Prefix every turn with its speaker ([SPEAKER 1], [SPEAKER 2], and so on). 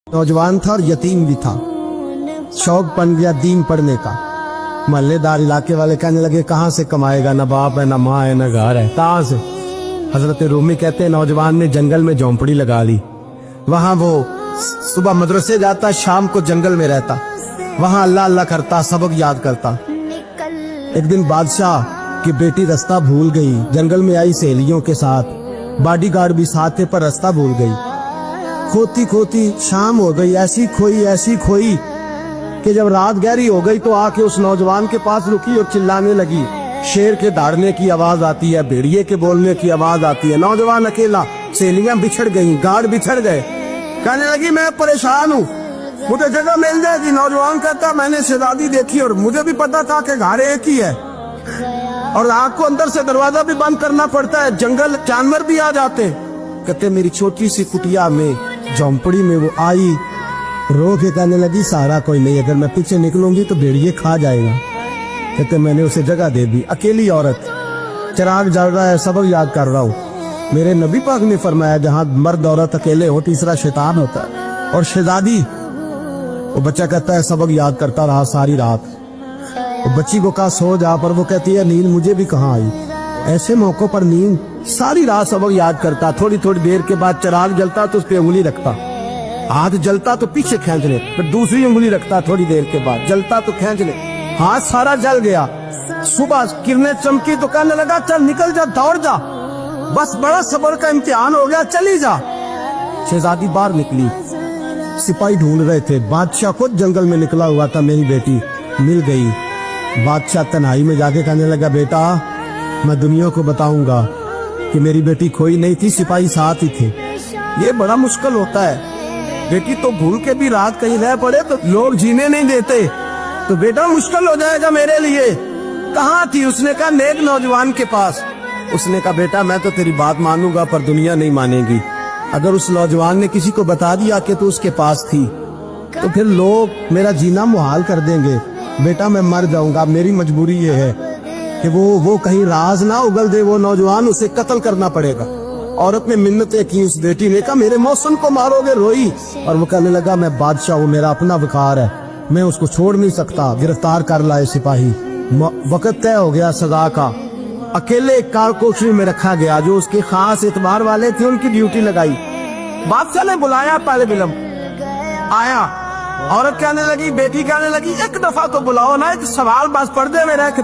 [SPEAKER 1] नौजवान था और यतीम भी था। शौक बन गया दीन पढ़ने का। महल्लेदार इलाके वाले कहने लगे कहाँ से कमाएगा, न बाप है, न माँ है, न घर है, कहाँ से। हजरत रूमी कहते हैं नौजवान ने जंगल में झोंपड़ी लगा ली। वहां वो सुबह मदरसे जाता, शाम को जंगल में रहता, वहां अल्लाह अल्लाह करता, सबक याद करता। एक दिन बादशाह की बेटी रास्ता भूल गई, जंगल में आई सहेलियों के साथ, बॉडीगार्ड भी साथ थे, पर रास्ता भूल गई। खोती खोती शाम हो गई, ऐसी खोई कि जब रात गहरी हो गई तो आके उस नौजवान के पास रुकी और चिल्लाने लगी। शेर के दहाड़ने की आवाज आती है, भेड़िए के बोलने की आवाज आती है। नौजवान अकेला, सहेलियां बिछड़ गई, गार्ड बिछड़ गए। कहने लगी मैं परेशान हूँ, मुझे जगह मिल जाएगी। नौजवान कहता मैंने शहजादी देखी और मुझे भी पता था कि घर एक ही है और आग को अंदर से दरवाजा भी बंद करना पड़ता है, जंगल जानवर भी आ जाते। कहते मेरी छोटी सी कुटिया में, झोंपड़ी में वो आई, रो के कहने लगी सहारा कोई नहीं, अगर मैं पीछे निकलूंगी तो भेड़िए खा जाएगा। कहते मैंने उसे जगह दे दी। अकेली औरत, चिराग जल रहा है, सबक याद कर रहा हूँ। मेरे नबी पाक ने फरमाया जहाँ मर्द औरत अकेले हो तीसरा शैतान होता है। और शहजादी, वो बच्चा कहता है सबक याद करता रहा सारी रात। वो बच्ची को कहा सो जा, पर वो कहती है नींद मुझे भी कहाँ आई। ऐसे मौकों पर नींद, सारी रात सबक याद करता। थोड़ी थोड़ी देर के बाद चिराग जलता तो उस पर उंगली रखता, हाथ जलता तो पीछे खींच ले, फिर दूसरी उंगली रखता, थोड़ी देर के बाद जलता तो खींच ले, हाथ सारा जल गया। सुबह किरणें चमकी तो कहने लगा चल निकल जा, दौड़ जा, बस बड़ा सब्र का इम्तिहान हो गया, चली जा। शहजादी बाहर निकली, सिपाही ढूंढ रहे थे। बादशाह खुद जंगल में निकला हुआ था, मेरी बेटी मिल गई। बादशाह तन्हाई में जाके कहने लगा बेटा मैं दुनिया को बताऊंगा कि मेरी बेटी खोई नहीं थी, सिपाही साथ ही थे। ये बड़ा मुश्किल होता है, बेटी तो भूल के भी रात कहीं रह पड़े तो लोग जीने नहीं देते, तो बेटा मुश्किल हो जाएगा मेरे लिए। कहाँ थी? उसने कहा नेक नौजवान के पास। उसने कहा बेटा मैं तो तेरी बात मानूंगा पर दुनिया नहीं मानेगी। अगर उस नौजवान ने किसी को बता दिया कि तू उसके पास थी तो फिर लोग मेरा जीना मुहाल कर देंगे। बेटा मैं मर जाऊंगा, मेरी मजबूरी ये है कि वो कहीं राज ना उगल दे वो नौजवान, उसे कत्ल करना पड़ेगा। औरत ने मिन्नतें की, उस बेटी ने कहा मेरे मौसम को मारोगे, रोई। और वो कहने लगा मैं बादशाह हूँ, मेरा अपना वकार है, मैं उसको छोड़ नहीं सकता। गिरफ्तार कर लाए सिपाही। वक्त तय हो गया सजा का। अकेले एक कारकोठरी में रखा गया, जो उसके खास एतबार वाले थे उनकी ड्यूटी लगाई। बादशाह ने बुलाया, पहले बिलम आया। औरत कहने लगी, बेटी कहने लगी एक दफा तो बुलाओ ना, एक सवाल बस पर्दे में रह के